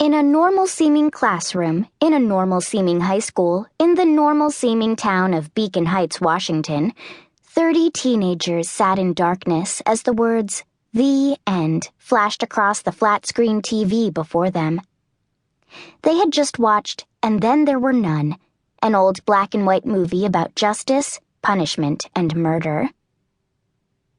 In a normal-seeming classroom, in a normal-seeming high school, in the normal-seeming town of Beacon Heights, Washington, 30 teenagers sat in darkness as the words, "The End," flashed across the flat-screen TV before them. They had just watched And Then There Were None, an old black-and-white movie about justice, punishment, and murder.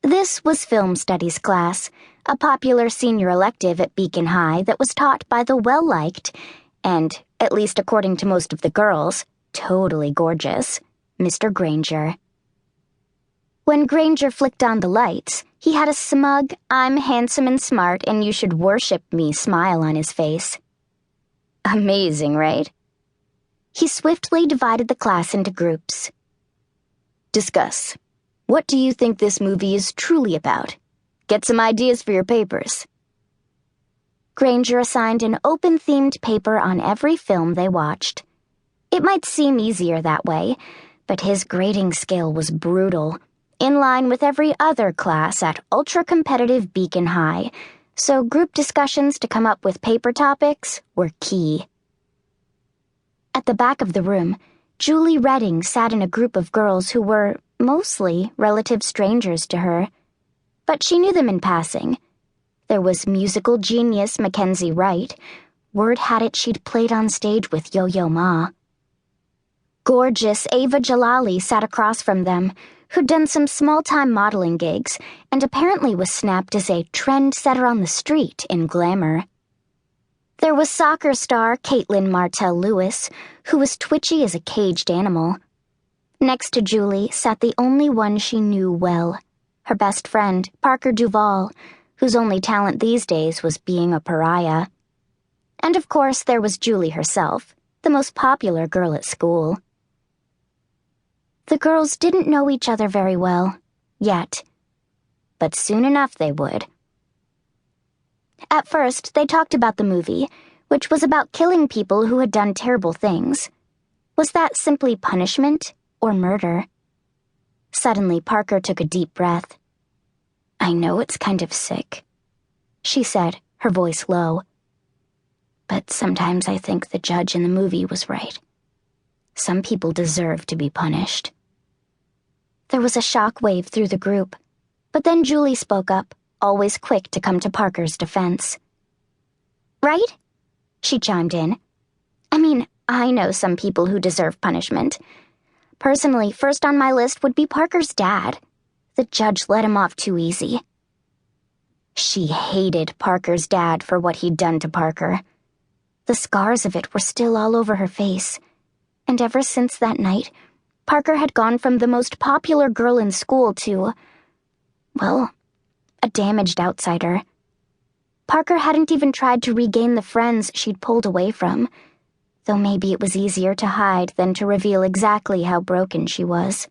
This was film studies class, a popular senior elective at Beacon High that was taught by the well-liked, and, at least according to most of the girls, totally gorgeous, Mr. Granger. When Granger flicked on the lights, he had a smug, "I'm handsome and smart and you should worship me" smile on his face. Amazing, right? He swiftly divided the class into groups. Discuss. What do you think this movie is truly about? Get some ideas for your papers. Granger assigned an open-themed paper on every film they watched. It might seem easier that way, but his grading scale was brutal, in line with every other class at ultra-competitive Beacon High, so group discussions to come up with paper topics were key. At the back of the room, Julie Redding sat in a group of girls who were, mostly, relative strangers to her. But she knew them in passing. There was musical genius Mackenzie Wright. Word had it she'd played on stage with Yo-Yo Ma. Gorgeous Ava Jalali sat across from them, who'd done some small-time modeling gigs and apparently was snapped as a trendsetter on the street in glamour. There was soccer star Caitlin Martell-Lewis, who was twitchy as a caged animal. Next to Julie sat the only one she knew well, her best friend, Parker Duvall, whose only talent these days was being a pariah. And of course there was Julie herself, the most popular girl at school. The girls didn't know each other very well, yet. But soon enough they would. At first, they talked about the movie, which was about killing people who had done terrible things. Was that simply punishment or murder? Suddenly, Parker took a deep breath. "I know it's kind of sick," she said, her voice low. "But sometimes I think the judge in the movie was right. Some people deserve to be punished." There was a shock wave through the group, but then Julie spoke up, always quick to come to Parker's defense. "Right?" she chimed in. "I mean, I know some people who deserve punishment. Personally, first on my list would be Parker's dad. The judge let him off too easy." She hated Parker's dad for what he'd done to Parker. The scars of it were still all over her face, and ever since that night, Parker had gone from the most popular girl in school to, well, a damaged outsider. Parker hadn't even tried to regain the friends she'd pulled away from, though maybe it was easier to hide than to reveal exactly how broken she was.